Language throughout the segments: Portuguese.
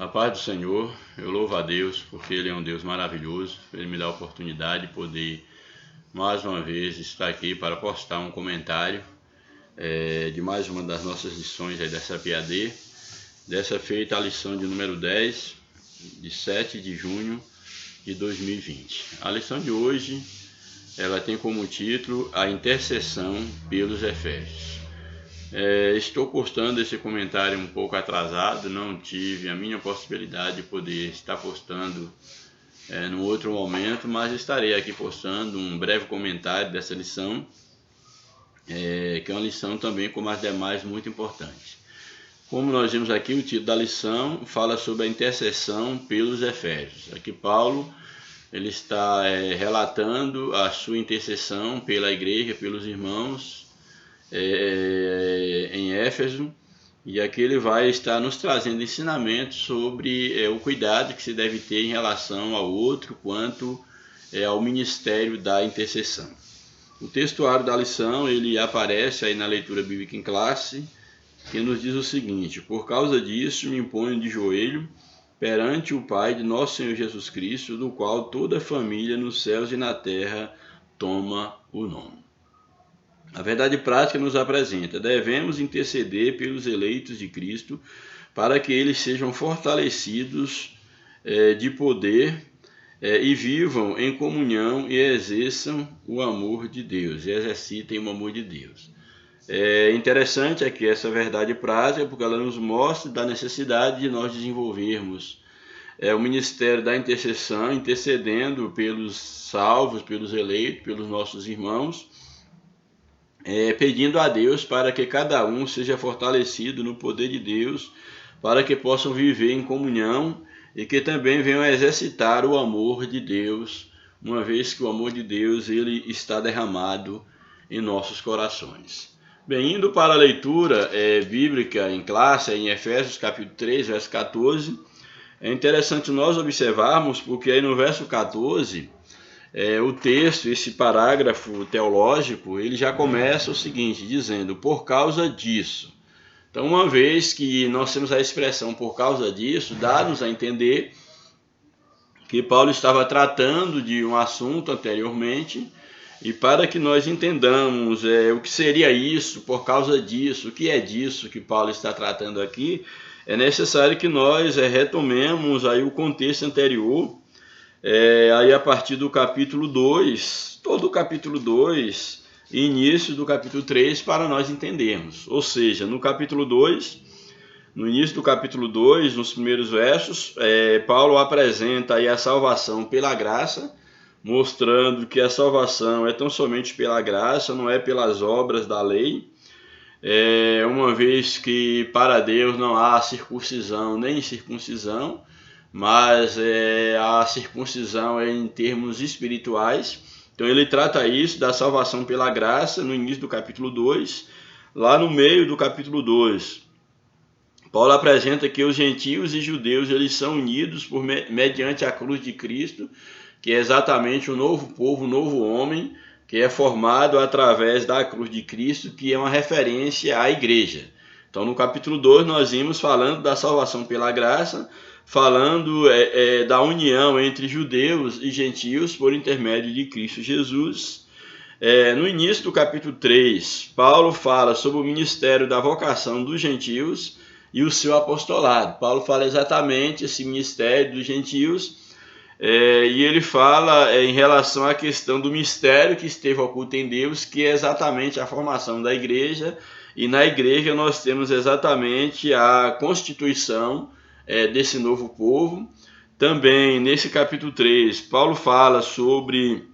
A paz do Senhor, eu louvo a Deus porque Ele é um Deus maravilhoso. Ele me dá a oportunidade de poder mais uma vez estar aqui para postar um comentário de mais uma das nossas lições aí dessa PAD. Dessa feita a lição de número 10, de 7 de junho de 2020. A lição de hoje ela tem como título A Intercessão pelos Efésios. Estou postando esse comentário um pouco atrasado, não tive a minha possibilidade de poder estar postando no outro momento, mas estarei aqui postando um breve comentário dessa lição, que é uma lição também como as demais muito importante. Como nós vimos aqui, o título da lição fala sobre a intercessão pelos Efésios. Aqui Paulo ele está relatando a sua intercessão pela igreja, pelos irmãos, em Éfeso, e aqui ele vai estar nos trazendo ensinamentos sobre o cuidado que se deve ter em relação ao outro quanto ao ministério da intercessão. O textuário da lição ele aparece aí na leitura bíblica em classe, que nos diz o seguinte: por causa disso me imponho de joelho perante o Pai de nosso Senhor Jesus Cristo, do qual toda a família nos céus e na terra toma o nome. A verdade prática nos apresenta: devemos interceder pelos eleitos de Cristo para que eles sejam fortalecidos de poder e vivam em comunhão e exerçam o amor de Deus, e exercitem o amor de Deus. É interessante aqui essa verdade prática porque ela nos mostra da necessidade de nós desenvolvermos o ministério da intercessão, intercedendo pelos salvos, pelos eleitos, pelos nossos irmãos, pedindo a Deus para que cada um seja fortalecido no poder de Deus, para que possam viver em comunhão e que também venham a exercitar o amor de Deus, uma vez que o amor de Deus ele está derramado em nossos corações. Bem, indo para a leitura bíblica em classe, em Efésios capítulo 3, verso 14, é interessante nós observarmos, porque aí no verso 14, o texto, esse parágrafo teológico, ele já começa o seguinte, dizendo, por causa disso. Então, uma vez que nós temos a expressão por causa disso, dá-nos a entender que Paulo estava tratando de um assunto anteriormente, e para que nós entendamos o que seria isso, por causa disso, o que é disso que Paulo está tratando aqui, é necessário que nós retomemos aí o contexto anterior, aí a partir do capítulo 2, todo o capítulo 2 e início do capítulo 3 para nós entendermos. Ou seja, no capítulo 2, no início do capítulo 2, nos primeiros versos, Paulo apresenta aí a salvação pela graça, mostrando que a salvação é tão somente pela graça, não é pelas obras da lei, uma vez que para Deus não há circuncisão nem circuncisão, mas a circuncisão é em termos espirituais. Então ele trata isso da salvação pela graça no início do capítulo 2. Lá no meio do capítulo 2, Paulo apresenta que os gentios e judeus eles são unidos mediante a cruz de Cristo, que é exatamente o novo povo, o novo homem, que é formado através da cruz de Cristo, que é uma referência à igreja. Então no capítulo 2 nós vimos falando da salvação pela graça, falando da união entre judeus e gentios por intermédio de Cristo Jesus. No início do capítulo 3, Paulo fala sobre o ministério da vocação dos gentios e o seu apostolado. Paulo fala exatamente esse ministério dos gentios, e ele fala em relação à questão do mistério que esteve oculto em Deus, que é exatamente a formação da igreja, e na igreja nós temos exatamente a constituição desse novo povo. Também nesse capítulo 3, Paulo fala sobre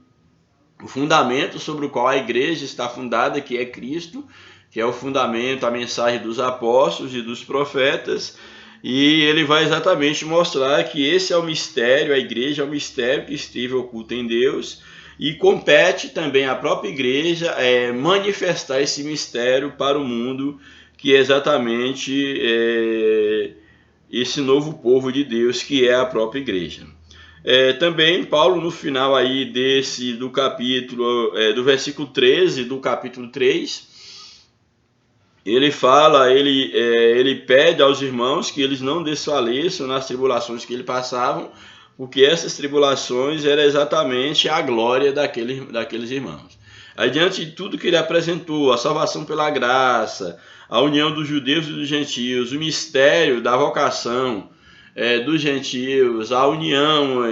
o fundamento sobre o qual a igreja está fundada, que é Cristo, que é o fundamento, a mensagem dos apóstolos e dos profetas, e ele vai exatamente mostrar que esse é o mistério, a igreja é o mistério que esteve oculto em Deus, e compete também à própria igreja manifestar esse mistério para o mundo, que é exatamente esse novo povo de Deus, que é a própria igreja. Também Paulo, no final aí do capítulo, do versículo 13 do capítulo 3, ele fala, ele pede aos irmãos que eles não desfaleçam nas tribulações que eles passavam, porque essas tribulações eram exatamente a glória daqueles irmãos. Aí, diante de tudo que ele apresentou, a salvação pela graça, a união dos judeus e dos gentios, o mistério da vocação dos gentios, a união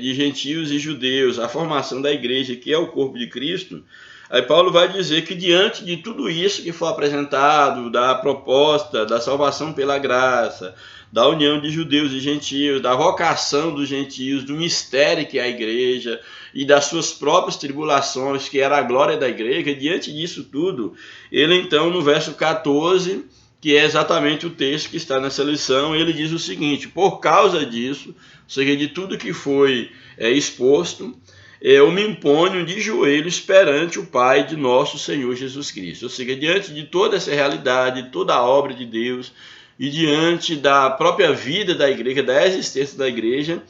de gentios e judeus, a formação da igreja, que é o corpo de Cristo, aí Paulo vai dizer que diante de tudo isso que foi apresentado, da proposta da salvação pela graça, da união de judeus e gentios, da vocação dos gentios, do mistério que é a igreja e das suas próprias tribulações, que era a glória da igreja, diante disso tudo, ele então no verso 14, que é exatamente o texto que está nessa lição, ele diz o seguinte: por causa disso, ou seja, de tudo que foi exposto, eu me imponho de joelhos perante o Pai de nosso Senhor Jesus Cristo. Ou seja, diante de toda essa realidade, toda a obra de Deus, e diante da própria vida da igreja, da existência da igreja,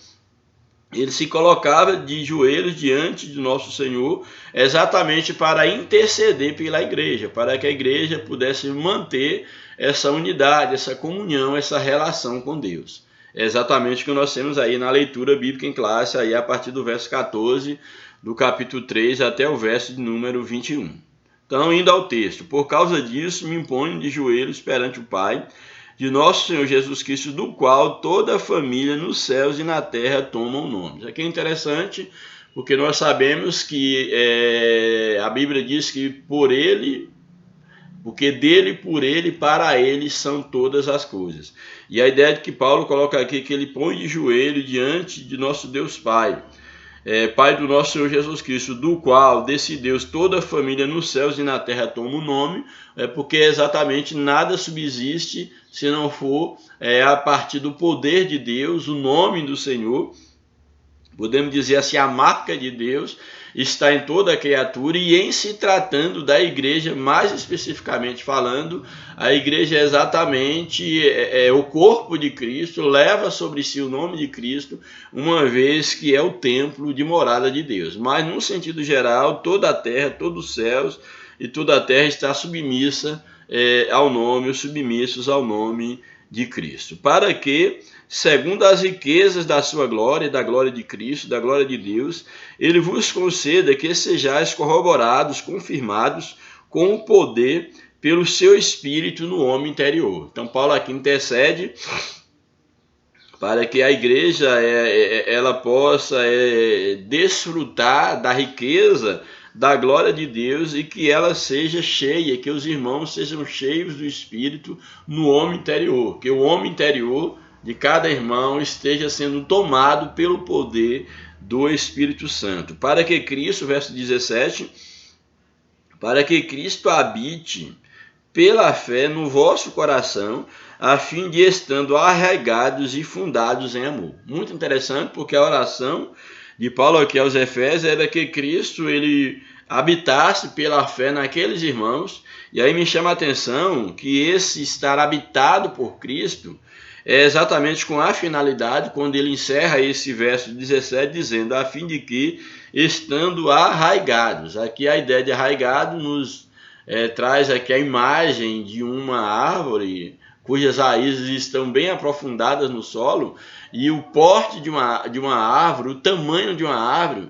ele se colocava de joelhos diante de nosso Senhor, exatamente para interceder pela igreja, para que a igreja pudesse manter essa unidade, essa comunhão, essa relação com Deus. É exatamente o que nós temos aí na leitura bíblica em classe, aí a partir do verso 14, do capítulo 3, até o verso de número 21. Então, indo ao texto: por causa disso, me imponho de joelhos perante o Pai de nosso Senhor Jesus Cristo, do qual toda a família nos céus e na terra tomam nomes. Aqui é interessante, porque nós sabemos que a Bíblia diz que por ele, porque dele, por ele, para ele são todas as coisas. E a ideia de que Paulo coloca aqui, que ele põe de joelho diante de nosso Deus Pai, Pai do nosso Senhor Jesus Cristo, do qual, desse Deus, toda a família nos céus e na terra toma o nome, porque exatamente nada subsiste se não for a partir do poder de Deus, o nome do Senhor. Podemos dizer assim, a marca de Deus está em toda a criatura, e em se tratando da igreja, mais especificamente falando, a igreja é exatamente o corpo de Cristo, leva sobre si o nome de Cristo, uma vez que é o templo de morada de Deus. Mas, num sentido geral, toda a terra, todos os céus e toda a terra está submissa ao nome, os submissos ao nome de Cristo, para que, segundo as riquezas da sua glória, da glória de Cristo, da glória de Deus, ele vos conceda que sejais corroborados, confirmados com o poder pelo seu Espírito no homem interior. Então, Paulo aqui intercede para que a igreja ela possa desfrutar da riqueza da glória de Deus, e que ela seja cheia, que os irmãos sejam cheios do Espírito no homem interior, que o homem interior de cada irmão esteja sendo tomado pelo poder do Espírito Santo, para que Cristo, verso 17, para que Cristo habite pela fé no vosso coração, a fim de estando arraigados e fundados em amor. Muito interessante, porque a oração de Paulo aqui aos Efésios era que Cristo ele habitasse pela fé naqueles irmãos. E aí me chama a atenção que esse estar habitado por Cristo é exatamente com a finalidade, quando ele encerra esse verso 17, dizendo, a fim de que, estando arraigados. Aqui a ideia de arraigado nos traz aqui a imagem de uma árvore cujas raízes estão bem aprofundadas no solo, e o porte de uma árvore, o tamanho de uma árvore,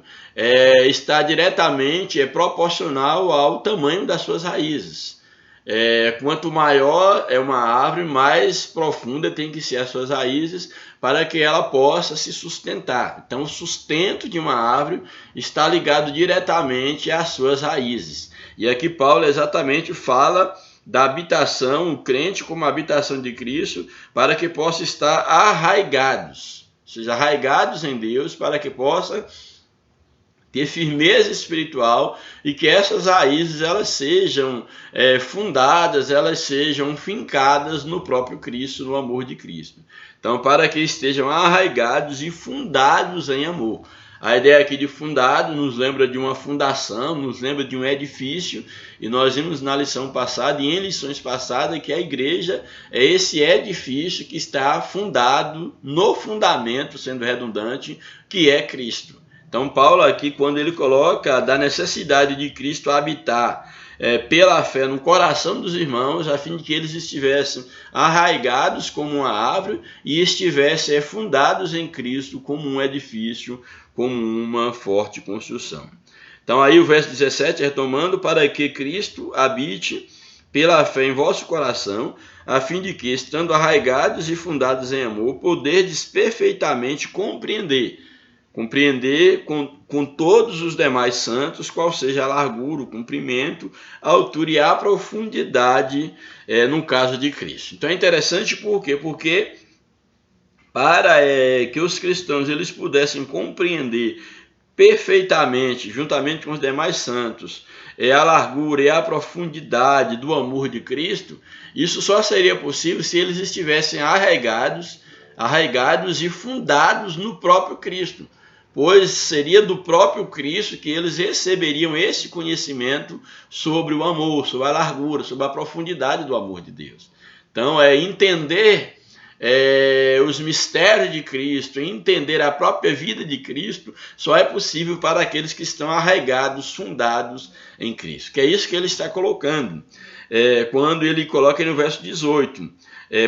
está diretamente proporcional ao tamanho das suas raízes. Quanto maior é uma árvore, mais profunda tem que ser as suas raízes para que ela possa se sustentar. Então, o sustento de uma árvore está ligado diretamente às suas raízes. E aqui Paulo exatamente fala da habitação, o crente como habitação de Cristo, para que possa estar arraigados, ou seja, arraigados em Deus, para que possa ter firmeza espiritual, e que essas raízes elas sejam fundadas, elas sejam fincadas no próprio Cristo, no amor de Cristo. Então, para que estejam arraigados e fundados em amor. A ideia aqui de fundado nos lembra de uma fundação, nos lembra de um edifício, e nós vimos na lição passada e em lições passadas que a igreja é esse edifício que está fundado no fundamento, sendo redundante, que é Cristo. Então, Paulo aqui, quando ele coloca da necessidade de Cristo habitar pela fé no coração dos irmãos, a fim de que eles estivessem arraigados como uma árvore e estivessem fundados em Cristo como um edifício, como uma forte construção. Então aí o verso 17, retomando, para que Cristo habite pela fé em vosso coração, a fim de que, estando arraigados e fundados em amor, poderdes perfeitamente compreender com todos os demais santos, qual seja a largura, o comprimento, a altura e a profundidade, no caso de Cristo. Então é interessante por quê? Porque para que os cristãos eles pudessem compreender perfeitamente, juntamente com os demais santos, a largura e a profundidade do amor de Cristo, isso só seria possível se eles estivessem arraigados e fundados no próprio Cristo, pois seria do próprio Cristo que eles receberiam esse conhecimento sobre o amor, sobre a largura, sobre a profundidade do amor de Deus. Então, entender os mistérios de Cristo, entender a própria vida de Cristo, só é possível para aqueles que estão arraigados, fundados em Cristo. Que é isso que ele está colocando, quando ele coloca no verso 18,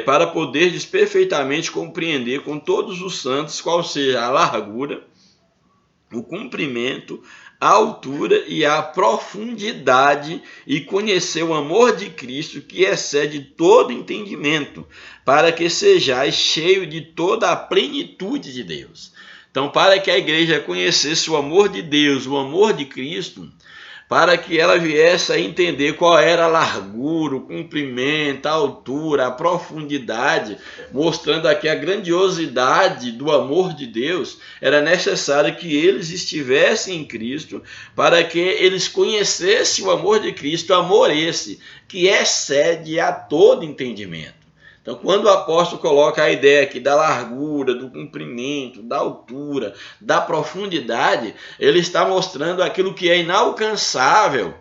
para poderes perfeitamente compreender com todos os santos qual seja a largura, o comprimento, a altura e a profundidade, e conhecer o amor de Cristo que excede todo entendimento, para que sejais cheio de toda a plenitude de Deus. Então, para que a igreja conhecesse o amor de Deus, o amor de Cristo, para que ela viesse a entender qual era a largura, o comprimento, a altura, a profundidade, mostrando aqui a grandiosidade do amor de Deus, era necessário que eles estivessem em Cristo, para que eles conhecessem o amor de Cristo, amor esse que excede a todo entendimento. Então, quando o apóstolo coloca a ideia aqui da largura, do comprimento, da altura, da profundidade, ele está mostrando aquilo que é inalcançável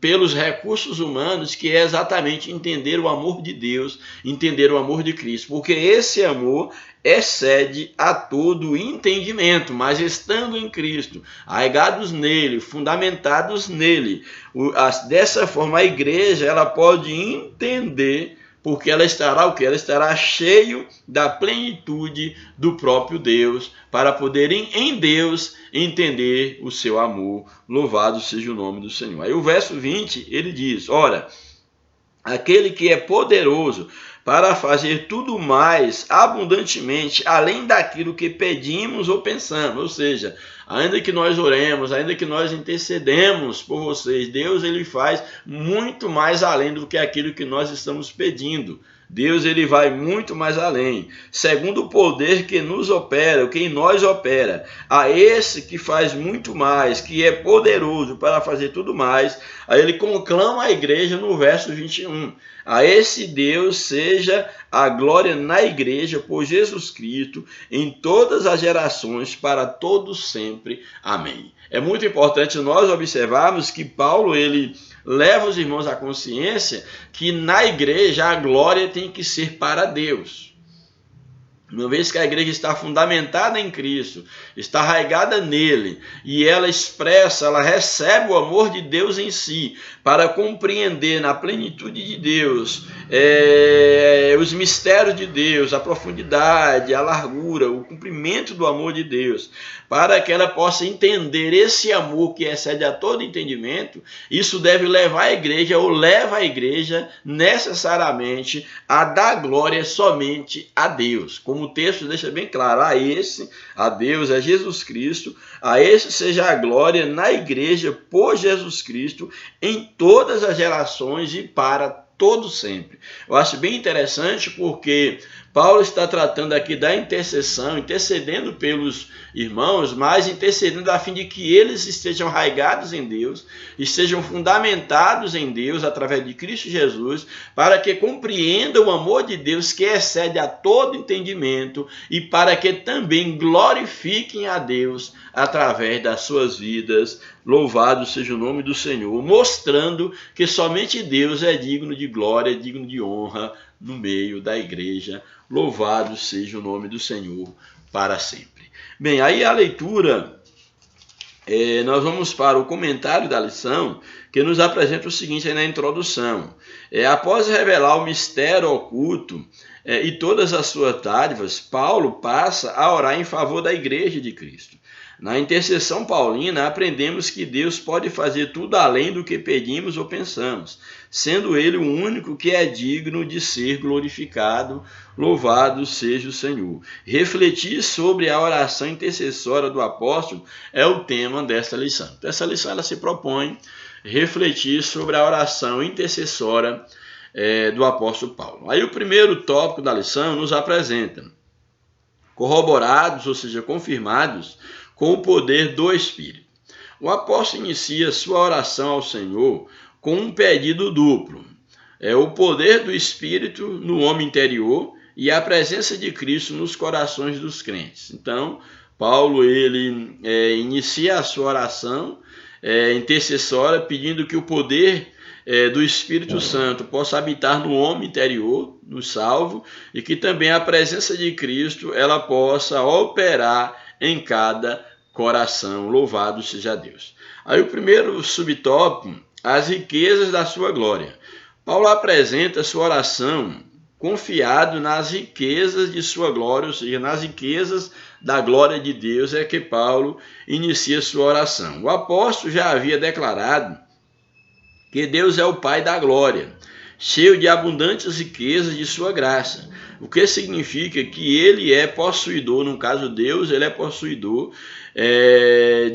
pelos recursos humanos, que é exatamente entender o amor de Deus, entender o amor de Cristo, porque esse amor excede a todo entendimento, mas estando em Cristo, arraigados nele, fundamentados nele, dessa forma a igreja ela pode entender, porque ela estará o quê? Ela estará cheio da plenitude do próprio Deus, para poderem em Deus entender o seu amor. Louvado seja o nome do Senhor. Aí o verso 20, ele diz, ora, aquele que é poderoso para fazer tudo mais abundantemente, além daquilo que pedimos ou pensamos. Ou seja, ainda que nós oremos, ainda que nós intercedemos por vocês, Deus ele faz muito mais além do que aquilo que nós estamos pedindo. Deus ele vai muito mais além, segundo o poder que nos opera, o que em nós opera, a esse que faz muito mais, que é poderoso para fazer tudo mais. Aí ele conclama a igreja no verso 21, a esse Deus seja a glória na igreja por Jesus Cristo em todas as gerações, para todos sempre. Amém. É muito importante nós observarmos que Paulo ele leva os irmãos à consciência que na igreja a glória tem que ser para Deus. Uma vez que a igreja está fundamentada em Cristo, está arraigada nele, e ela expressa, ela recebe o amor de Deus em si, para compreender na plenitude de Deus, os mistérios de Deus, a profundidade, a largura, o cumprimento do amor de Deus, para que ela possa entender esse amor que excede a todo entendimento. Isso deve levar a igreja, ou leva a igreja necessariamente a dar glória somente a Deus, como o texto deixa bem claro, a Deus é Jesus Cristo, a esse seja a glória na igreja por Jesus Cristo em todas as gerações e para todo sempre. Eu acho bem interessante porque Paulo está tratando aqui da intercessão, intercedendo pelos irmãos, mas intercedendo a fim de que eles estejam arraigados em Deus, estejam fundamentados em Deus através de Cristo Jesus, para que compreendam o amor de Deus que excede a todo entendimento e para que também glorifiquem a Deus através das suas vidas. Louvado seja o nome do Senhor, mostrando que somente Deus é digno de glória, digno de honra no meio da igreja. Louvado seja o nome do Senhor para sempre. Bem, aí a leitura Nós vamos para o comentário da lição, que nos apresenta o seguinte aí na introdução. Após revelar o mistério oculto e todas as suas dádivas, Paulo passa a orar em favor da igreja de Cristo. Na intercessão paulina, aprendemos que Deus pode fazer tudo além do que pedimos ou pensamos, sendo Ele o único que é digno de ser glorificado. Louvado seja o Senhor. Refletir sobre a oração intercessória do apóstolo é o tema desta lição. Então, essa lição ela se propõe refletir sobre a oração intercessória do apóstolo Paulo. Aí o primeiro tópico da lição nos apresenta corroborados, ou seja, confirmados, com o poder do Espírito. O apóstolo inicia sua oração ao Senhor com um pedido duplo. O poder do Espírito no homem interior e a presença de Cristo nos corações dos crentes. Então, Paulo ele inicia a sua oração intercessória pedindo que o poder do Espírito Santo possa habitar no homem interior, no salvo, e que também a presença de Cristo ela possa operar em cada coração. Louvado seja Deus. Aí o primeiro subtópico, as riquezas da sua glória. Paulo apresenta sua oração confiado nas riquezas de sua glória, ou seja, nas riquezas da glória de Deus é que Paulo inicia sua oração. O apóstolo já havia declarado que Deus é o Pai da glória, cheio de abundantes riquezas de sua graça, o que significa que ele é possuidor, no caso Deus, ele é possuidor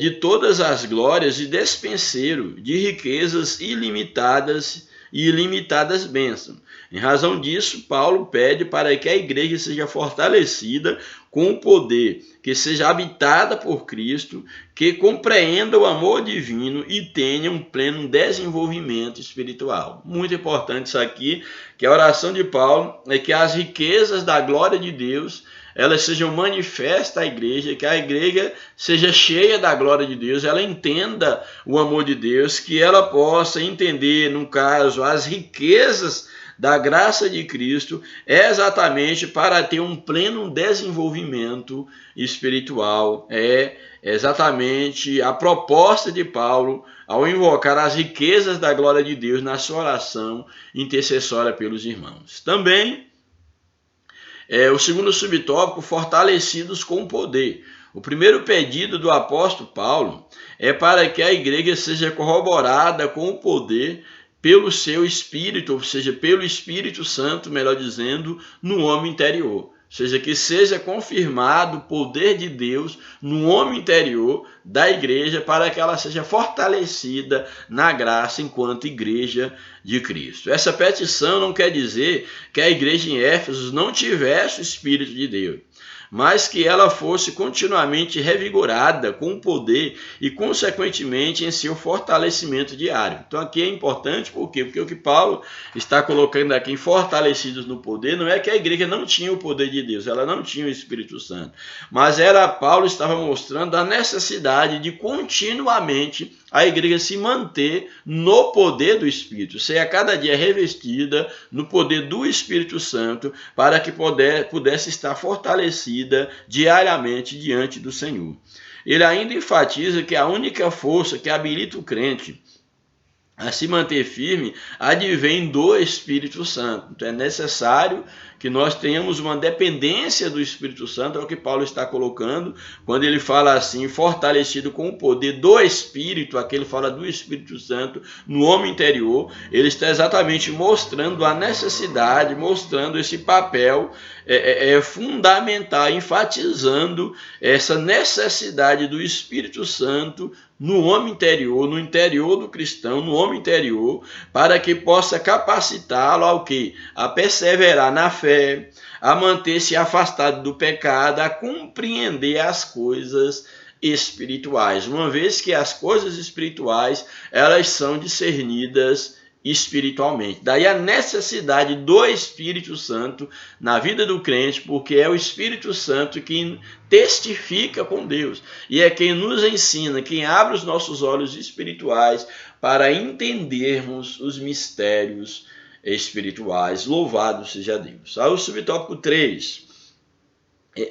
de todas as glórias e despenseiro de riquezas ilimitadas e ilimitadas bênçãos. Em razão disso, Paulo pede para que a igreja seja fortalecida com o poder, que seja habitada por Cristo, que compreenda o amor divino e tenha um pleno desenvolvimento espiritual. Muito importante isso aqui, que a oração de Paulo é que as riquezas da glória de Deus elas sejam manifestas à igreja, que a igreja seja cheia da glória de Deus, ela entenda o amor de Deus, que ela possa entender, no caso, as riquezas da graça de Cristo, exatamente para ter um pleno desenvolvimento espiritual. É exatamente a proposta de Paulo ao invocar as riquezas da glória de Deus na sua oração intercessória pelos irmãos. Também o segundo subtópico, fortalecidos com poder. O primeiro pedido do apóstolo Paulo é para que a igreja seja corroborada com o poder pelo seu Espírito, ou seja, pelo Espírito Santo, melhor dizendo, no homem interior. Ou seja, que seja confirmado o poder de Deus no homem interior da igreja para que ela seja fortalecida na graça enquanto igreja de Cristo. Essa petição não quer dizer que a igreja em Éfeso não tivesse o Espírito de Deus, mas que ela fosse continuamente revigorada com o poder e, consequentemente, em seu fortalecimento diário. Então, aqui é importante, por quê? Porque o que Paulo está colocando aqui em fortalecidos no poder não é que a igreja não tinha o poder de Deus, ela não tinha o Espírito Santo, mas Paulo estava mostrando a necessidade de continuamente a igreja se manter no poder do Espírito, ser a cada dia revestida no poder do Espírito Santo, para que pudesse estar fortalecida diariamente diante do Senhor. Ele ainda enfatiza que a única força que habilita o crente a se manter firme advém do Espírito Santo. Então é necessário que nós tenhamos uma dependência do Espírito Santo, é o que Paulo está colocando, quando ele fala assim, fortalecido com o poder do Espírito, aqui ele fala do Espírito Santo no homem interior, ele está exatamente mostrando a necessidade, mostrando esse papel fundamental, enfatizando essa necessidade do Espírito Santo no homem interior, no interior do cristão, no homem interior, para que possa capacitá-lo ao quê? A perseverar na fé, a manter-se afastado do pecado, a compreender as coisas espirituais, uma vez que as coisas espirituais, elas são discernidas espiritualmente. Daí a necessidade do Espírito Santo na vida do crente, porque é o Espírito Santo que testifica com Deus e é quem nos ensina, quem abre os nossos olhos espirituais para entendermos os mistérios espirituais. Louvado seja Deus. Aí o subtópico 3.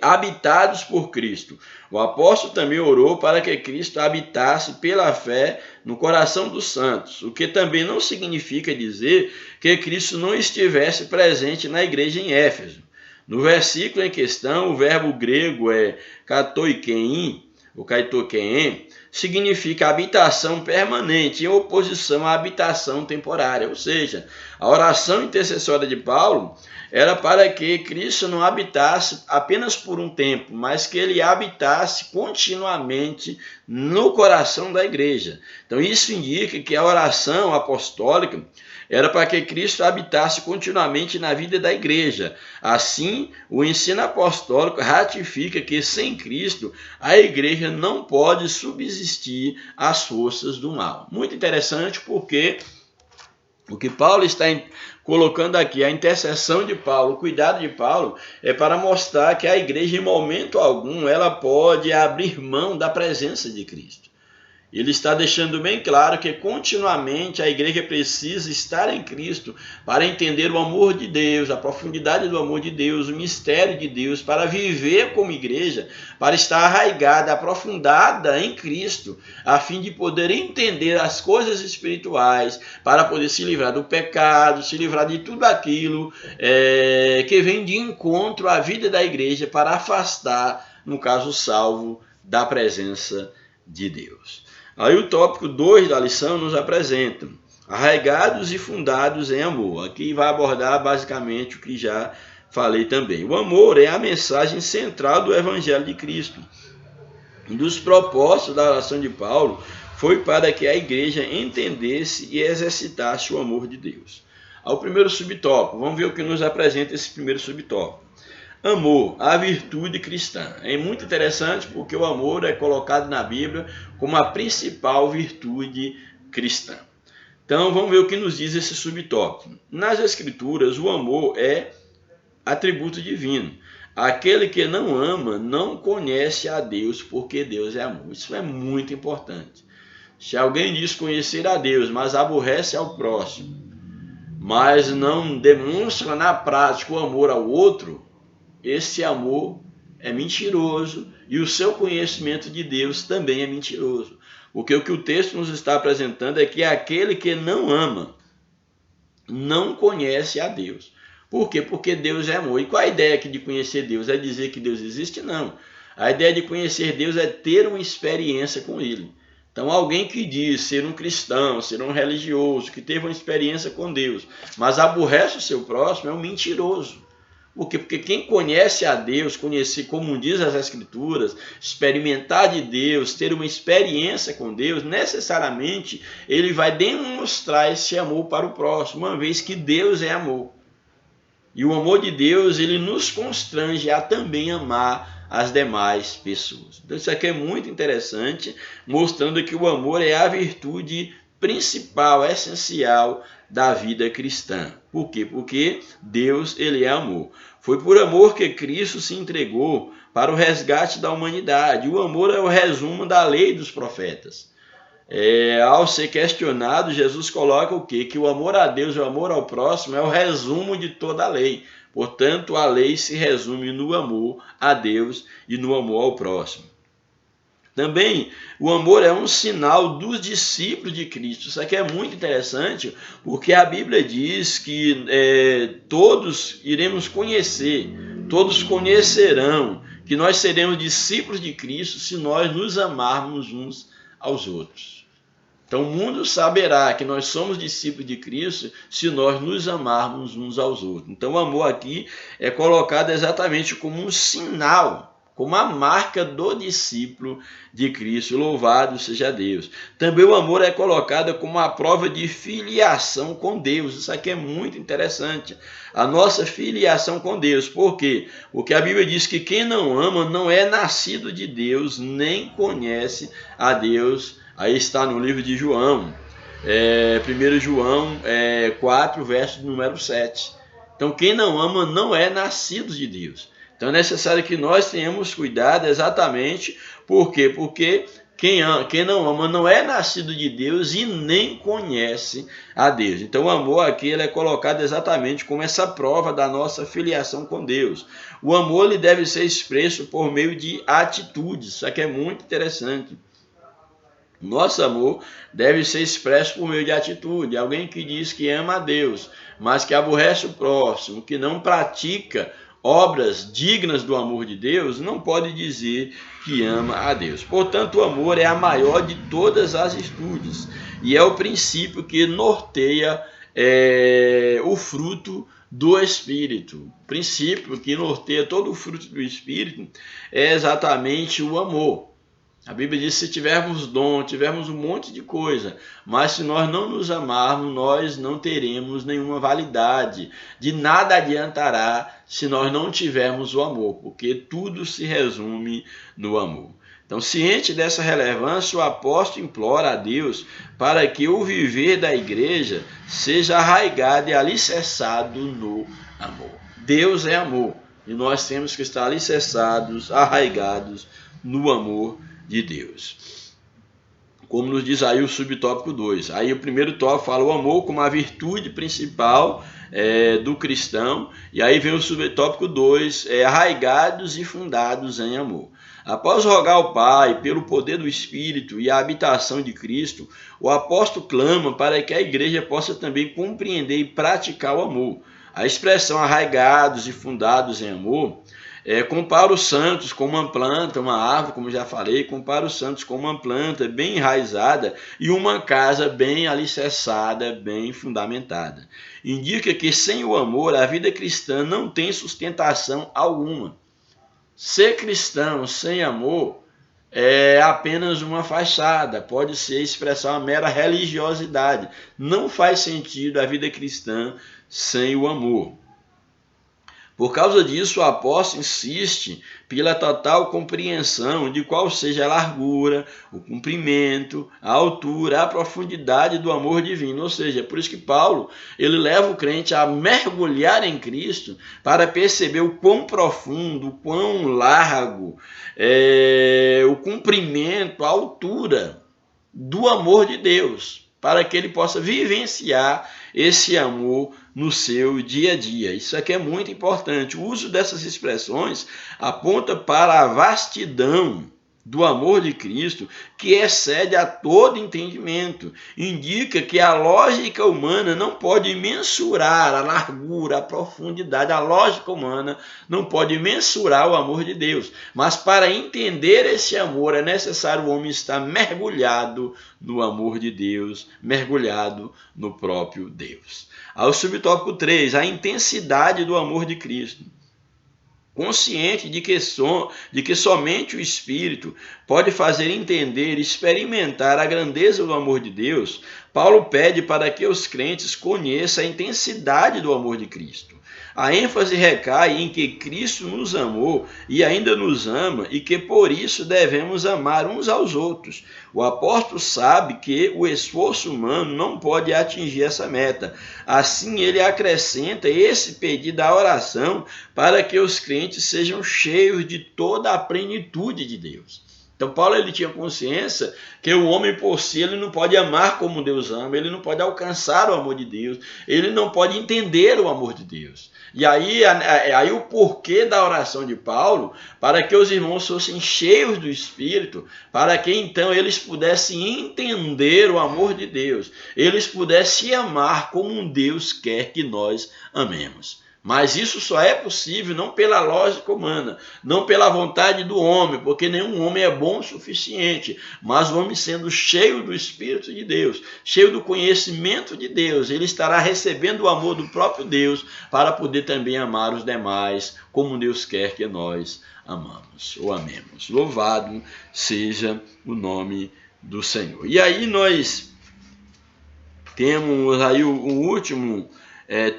habitados por Cristo. O apóstolo também orou para que Cristo habitasse pela fé no coração dos santos, o que também não significa dizer que Cristo não estivesse presente na igreja em Éfeso. No versículo em questão, o verbo grego é katoikein, o kaitokein, significa habitação permanente, em oposição à habitação temporária. Ou seja, a oração intercessória de Paulo era para que Cristo não habitasse apenas por um tempo, mas que ele habitasse continuamente no coração da igreja. Então isso indica que a oração apostólica era para que Cristo habitasse continuamente na vida da igreja. Assim, o ensino apostólico ratifica que sem Cristo a igreja não pode subsistir às forças do mal. Muito interessante, porque o que Paulo está colocando aqui, a intercessão de Paulo, o cuidado de Paulo, é para mostrar que a igreja, em momento algum, ela pode abrir mão da presença de Cristo. Ele está deixando bem claro que continuamente a igreja precisa estar em Cristo para entender o amor de Deus, a profundidade do amor de Deus, o mistério de Deus, para viver como igreja, para estar arraigada, aprofundada em Cristo, a fim de poder entender as coisas espirituais, para poder se livrar do pecado, se livrar de tudo aquilo que vem de encontro à vida da igreja, para afastar, no caso salvo, da presença de Deus. Aí o tópico 2 da lição nos apresenta arraigados e fundados em amor. Aqui vai abordar basicamente o que já falei também. O amor é a mensagem central do Evangelho de Cristo. Um dos propósitos da oração de Paulo foi para que a igreja entendesse e exercitasse o amor de Deus. Ao primeiro subtópico, vamos ver o que nos apresenta esse primeiro subtópico. Amor, a virtude cristã. É muito interessante porque o amor é colocado na Bíblia como a principal virtude cristã. Então vamos ver o que nos diz esse subtópico. Nas Escrituras, o amor é atributo divino. Aquele que não ama não conhece a Deus, porque Deus é amor. Isso é muito importante. Se alguém diz conhecer a Deus, mas aborrece ao próximo, mas não demonstra na prática o amor ao outro, esse amor é mentiroso e o seu conhecimento de Deus também é mentiroso. Porque o que o texto nos está apresentando é que aquele que não ama não conhece a Deus. Por quê? Porque Deus é amor. E qual a ideia aqui de conhecer Deus? É dizer que Deus existe? Não. A ideia de conhecer Deus é ter uma experiência com Ele. Então, alguém que diz ser um cristão, ser um religioso, que teve uma experiência com Deus, mas aborrece o seu próximo, é um mentiroso. Por quê? Porque quem conhece a Deus, conhecer, como diz as Escrituras, experimentar de Deus, ter uma experiência com Deus, necessariamente ele vai demonstrar esse amor para o próximo, uma vez que Deus é amor. E o amor de Deus, ele nos constrange a também amar as demais pessoas. Então isso aqui é muito interessante, mostrando que o amor é a virtude principal, essencial da vida cristã. Por quê? Porque Deus, ele é amor. Foi por amor que Cristo se entregou para o resgate da humanidade. O amor é o resumo da lei dos profetas. Ao ser questionado, Jesus coloca o quê? Que o amor a Deus e o amor ao próximo é o resumo de toda a lei. Portanto, a lei se resume no amor a Deus e no amor ao próximo. Também o amor é um sinal dos discípulos de Cristo. Isso aqui é muito interessante, porque a Bíblia diz que todos iremos conhecer, todos conhecerão que nós seremos discípulos de Cristo se nós nos amarmos uns aos outros. Então o mundo saberá que nós somos discípulos de Cristo se nós nos amarmos uns aos outros. Então o amor aqui é colocado exatamente como um sinal, como a marca do discípulo de Cristo. Louvado seja Deus. Também o amor é colocado como a prova de filiação com Deus. Isso aqui é muito interessante. A nossa filiação com Deus. Por quê? Porque a Bíblia diz que quem não ama não é nascido de Deus, nem conhece a Deus. Aí está no livro de João, 1 João 4, verso número 7. Então quem não ama não é nascido de Deus. Então é necessário que nós tenhamos cuidado exatamente. Por quê? Porque Quem não ama não é nascido de Deus e nem conhece a Deus. Então o amor aqui ele é colocado exatamente como essa prova da nossa filiação com Deus. O amor ele deve ser expresso por meio de atitudes. Isso aqui é muito interessante. Nosso amor deve ser expresso por meio de atitude. Alguém que diz que ama a Deus, mas que aborrece o próximo, que não pratica obras dignas do amor de Deus, não pode dizer que ama a Deus. Portanto, o amor é a maior de todas as virtudes e é o princípio que norteia o fruto do Espírito. O princípio que norteia todo o fruto do Espírito é exatamente o amor. A Bíblia diz que se tivermos dom, tivermos um monte de coisa, mas se nós não nos amarmos, nós não teremos nenhuma validade. De nada adiantará se nós não tivermos o amor, porque tudo se resume no amor. Então, ciente dessa relevância, o apóstolo implora a Deus para que o viver da igreja seja arraigado e alicerçado no amor. Deus é amor e nós temos que estar alicerçados, arraigados no amor de Deus. Como nos diz aí o subtópico 2. Aí o primeiro tópico fala o amor como a virtude principal do cristão. E aí vem o subtópico 2, arraigados e fundados em amor. Após rogar ao Pai pelo poder do Espírito e a habitação de Cristo, o apóstolo clama para que a igreja possa também compreender e praticar o amor. A expressão arraigados e fundados em amor compara os santos com uma planta, uma árvore, como já falei, compara os santos com uma planta bem enraizada e uma casa bem alicerçada, bem fundamentada. Indica que sem o amor a vida cristã não tem sustentação alguma. Ser cristão sem amor é apenas uma fachada, pode ser expressar uma mera religiosidade. Não faz sentido a vida cristã sem o amor. Por causa disso, o apóstolo insiste pela total compreensão de qual seja a largura, o comprimento, a altura, a profundidade do amor divino. Ou seja, é por isso que Paulo ele leva o crente a mergulhar em Cristo para perceber o quão profundo, o quão largo, o comprimento, a altura do amor de Deus, para que ele possa vivenciar esse amor no seu dia a dia. Isso aqui é muito importante. O uso dessas expressões aponta para a vastidão do amor de Cristo, que excede a todo entendimento. Indica que a lógica humana não pode mensurar a largura, a profundidade. A lógica humana não pode mensurar o amor de Deus. Mas para entender esse amor é necessário o homem estar mergulhado no amor de Deus, mergulhado no próprio Deus. Ao subtópico 3, a intensidade do amor de Cristo. Consciente de que somente o Espírito pode fazer entender e experimentar a grandeza do amor de Deus, Paulo pede para que os crentes conheçam a intensidade do amor de Cristo. A ênfase recai em que Cristo nos amou e ainda nos ama e que por isso devemos amar uns aos outros. O apóstolo sabe que o esforço humano não pode atingir essa meta. Assim, ele acrescenta esse pedido à oração para que os crentes sejam cheios de toda a plenitude de Deus. Então Paulo ele tinha consciência que o homem por si ele não pode amar como Deus ama, ele não pode alcançar o amor de Deus, ele não pode entender o amor de Deus. E aí o porquê da oração de Paulo, para que os irmãos fossem cheios do Espírito, para que então eles pudessem entender o amor de Deus, eles pudessem amar como um Deus quer que nós amemos. Mas isso só é possível não pela lógica humana, não pela vontade do homem, porque nenhum homem é bom o suficiente, mas o homem sendo cheio do Espírito de Deus, cheio do conhecimento de Deus, ele estará recebendo o amor do próprio Deus para poder também amar os demais, como Deus quer que nós amamos ou amemos. Louvado seja o nome do Senhor. E aí nós temos aí o último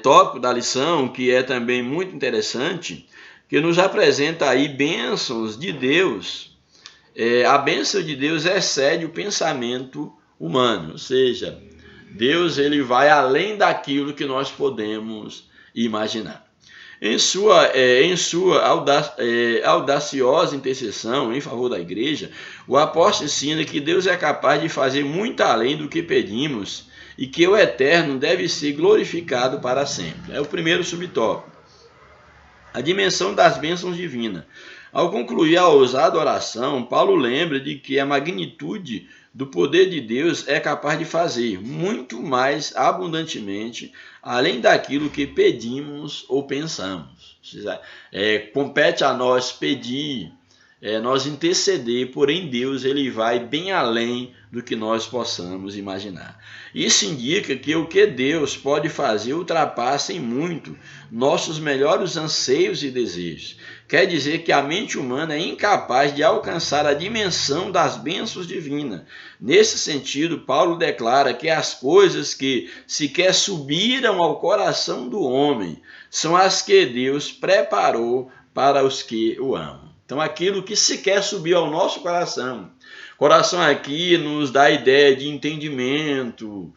tópico da lição, que é também muito interessante, que nos apresenta aí bênçãos de Deus. A bênção de Deus excede o pensamento humano, ou seja, Deus ele vai além daquilo que nós podemos imaginar. Em sua audaciosa intercessão em favor da igreja, o apóstolo ensina que Deus é capaz de fazer muito além do que pedimos e que o eterno deve ser glorificado para sempre. É o primeiro subtópico. A dimensão das bênçãos divinas. Ao concluir a ousada oração, Paulo lembra de que a magnitude do poder de Deus é capaz de fazer muito mais abundantemente, além daquilo que pedimos ou pensamos. Compete a nós pedir, nós interceder, porém Deus ele vai bem além do que nós possamos imaginar. Isso indica que o que Deus pode fazer ultrapassa em muito nossos melhores anseios e desejos. Quer dizer que a mente humana é incapaz de alcançar a dimensão das bênçãos divinas. Nesse sentido, Paulo declara que as coisas que sequer subiram ao coração do homem são as que Deus preparou para os que o amam. Então, aquilo que sequer subiu ao nosso coração. Coração aqui nos dá a ideia de entendimento,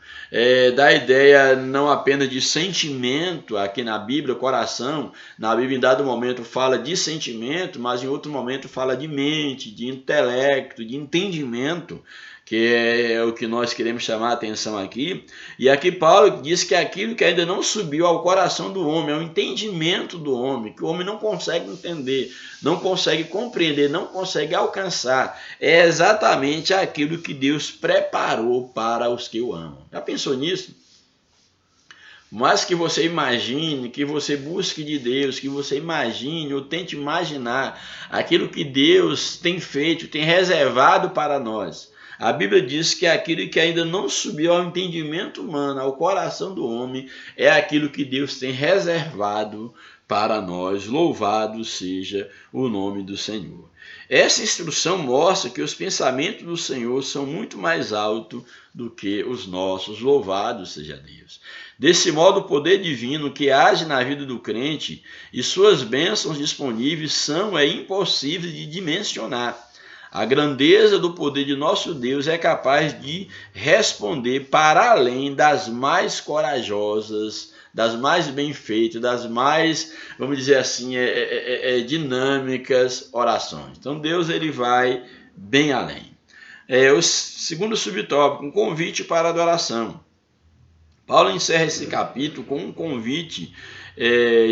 dá a ideia não apenas de sentimento. Aqui na Bíblia, coração, na Bíblia em dado momento fala de sentimento, mas em outro momento fala de mente, de intelecto, de entendimento, que é o que nós queremos chamar a atenção aqui. E aqui Paulo diz que aquilo que ainda não subiu ao coração do homem, ao entendimento do homem, que o homem não consegue entender, não consegue compreender, não consegue alcançar, é exatamente aquilo que Deus preparou para os que o amam. Já pensou nisso? Mas que você imagine, que você busque de Deus, que você imagine ou tente imaginar aquilo que Deus tem feito, tem reservado para nós. A Bíblia diz que aquilo que ainda não subiu ao entendimento humano, ao coração do homem, é aquilo que Deus tem reservado para nós. Louvado seja o nome do Senhor. Essa instrução mostra que os pensamentos do Senhor são muito mais altos do que os nossos. Louvado seja Deus. Desse modo, o poder divino que age na vida do crente e suas bênçãos disponíveis são impossíveis de dimensionar. A grandeza do poder de nosso Deus é capaz de responder para além das mais corajosas, das mais bem feitas, das mais, vamos dizer assim, dinâmicas orações. Então Deus ele vai bem além. O segundo subtópico, um convite para a adoração. Paulo encerra esse capítulo com um convite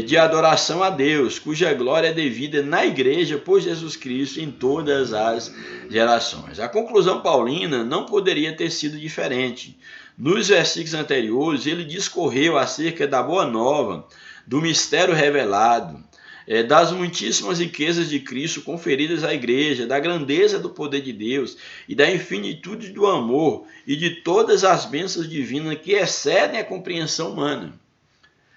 de adoração a Deus, cuja glória é devida na igreja por Jesus Cristo em todas as gerações. A conclusão paulina não poderia ter sido diferente. Nos versículos anteriores, ele discorreu acerca da boa nova, do mistério revelado, das muitíssimas riquezas de Cristo conferidas à igreja, da grandeza do poder de Deus e da infinitude do amor e de todas as bênçãos divinas que excedem a compreensão humana.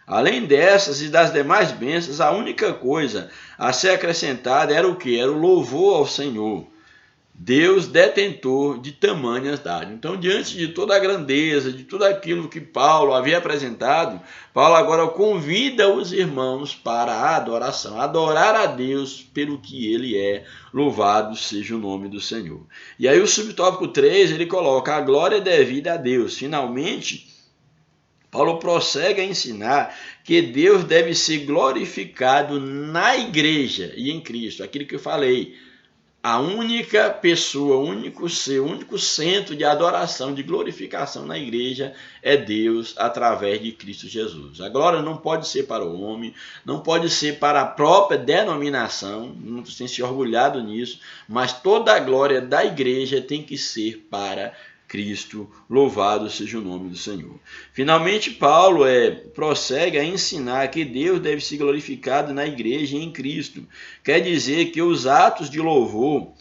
Além dessas e das demais bênçãos, a única coisa a ser acrescentada era o que? Era o louvor ao Senhor, Deus detentor de tamanhas dádivas. Então, diante de toda a grandeza, de tudo aquilo que Paulo havia apresentado, Paulo agora convida os irmãos para a adoração, adorar a Deus pelo que ele é, louvado seja o nome do Senhor. E aí o subtópico 3, ele coloca a glória devida a Deus. Finalmente, Paulo prossegue a ensinar que Deus deve ser glorificado na igreja e em Cristo. Aquilo que eu falei, a única pessoa, o único ser, o único centro de adoração, de glorificação na igreja é Deus através de Cristo Jesus. A glória não pode ser para o homem, não pode ser para a própria denominação, não tem se orgulhado nisso, mas toda a glória da igreja tem que ser para Cristo, louvado seja o nome do Senhor. Finalmente, Paulo prossegue a ensinar que Deus deve ser glorificado na igreja e em Cristo. Quer dizer que os atos de louvor,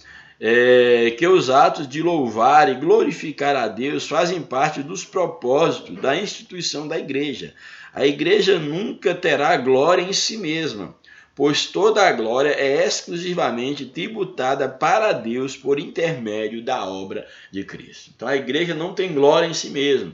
louvar e glorificar a Deus fazem parte dos propósitos da instituição da igreja. A igreja nunca terá glória em si mesma, pois toda a glória é exclusivamente tributada para Deus por intermédio da obra de Cristo. Então a igreja não tem glória em si mesma.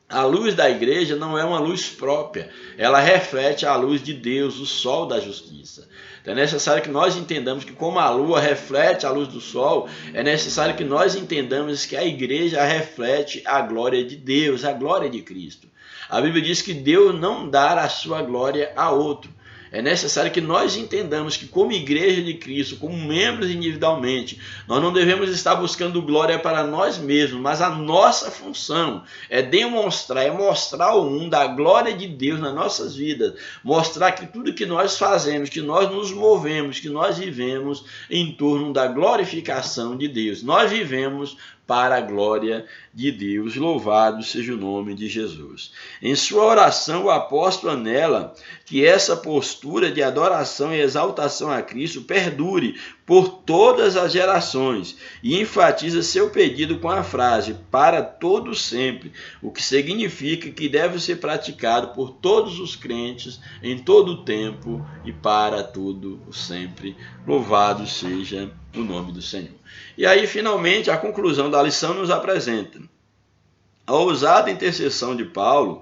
A luz da igreja não é uma luz própria, ela reflete a luz de Deus, o sol da justiça. Então é necessário que nós entendamos que como a lua reflete a luz do sol, é necessário que nós entendamos que a igreja reflete a glória de Deus, a glória de Cristo. A Bíblia diz que Deus não dá a sua glória a outro. É necessário que nós entendamos que, como igreja de Cristo, como membros individualmente, nós não devemos estar buscando glória para nós mesmos, mas a nossa função é demonstrar, é mostrar ao mundo a glória de Deus nas nossas vidas, mostrar que tudo que nós fazemos, que nós nos movemos, que nós vivemos em torno da glorificação de Deus. Nós vivemos para a glória de Deus. Louvado seja o nome de Jesus. Em sua oração, o apóstolo anela que essa postura de adoração e exaltação a Cristo perdure por todas as gerações e enfatiza seu pedido com a frase para todo sempre, o que significa que deve ser praticado por todos os crentes em todo o tempo e para todo o sempre. Louvado seja o nome do Senhor. E aí, finalmente, a conclusão da lição nos apresenta a ousada intercessão de Paulo.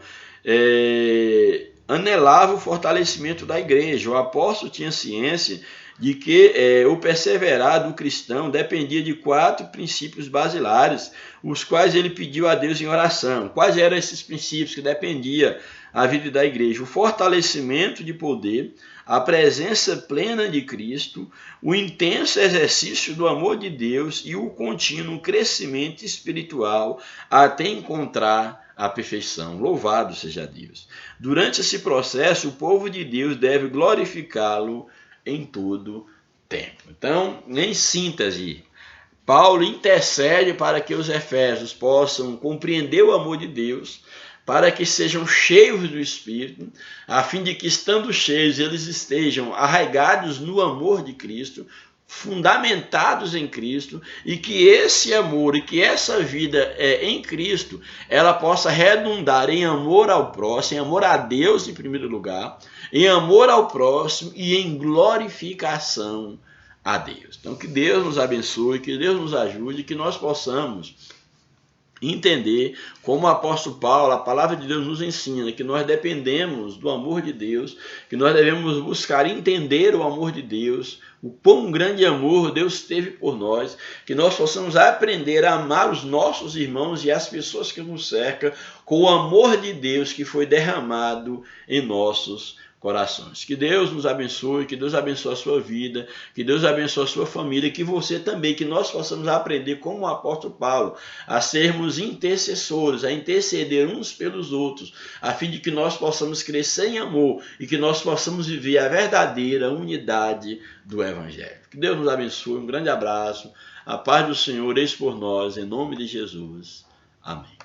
Anelava o fortalecimento da igreja. O apóstolo tinha ciência de que o perseverar do cristão dependia de 4 princípios basilares, os quais ele pediu a Deus em oração. Quais eram esses princípios que dependia a vida da igreja? O fortalecimento de poder, a presença plena de Cristo, o intenso exercício do amor de Deus e o contínuo crescimento espiritual até encontrar a perfeição. Louvado seja Deus. Durante esse processo, o povo de Deus deve glorificá-lo em todo tempo. Então, em síntese, Paulo intercede para que os efésios possam compreender o amor de Deus, para que sejam cheios do Espírito, a fim de que, estando cheios, eles estejam arraigados no amor de Cristo, fundamentados em Cristo, e que esse amor e que essa vida em Cristo, ela possa redundar em amor ao próximo, em amor a Deus em primeiro lugar, em amor ao próximo e em glorificação a Deus. Então, que Deus nos abençoe, que Deus nos ajude, que nós possamos entender, como o apóstolo Paulo, a palavra de Deus nos ensina, que nós dependemos do amor de Deus, que nós devemos buscar entender o amor de Deus, o quão grande amor Deus teve por nós, que nós possamos aprender a amar os nossos irmãos e as pessoas que nos cercam com o amor de Deus que foi derramado em nossos corações. Que Deus nos abençoe, que Deus abençoe a sua vida, que Deus abençoe a sua família, que você também, que nós possamos aprender como o apóstolo Paulo, a sermos intercessores, a interceder uns pelos outros, a fim de que nós possamos crescer em amor e que nós possamos viver a verdadeira unidade do Evangelho. Que Deus nos abençoe, um grande abraço, a paz do Senhor eis por nós, em nome de Jesus. Amém.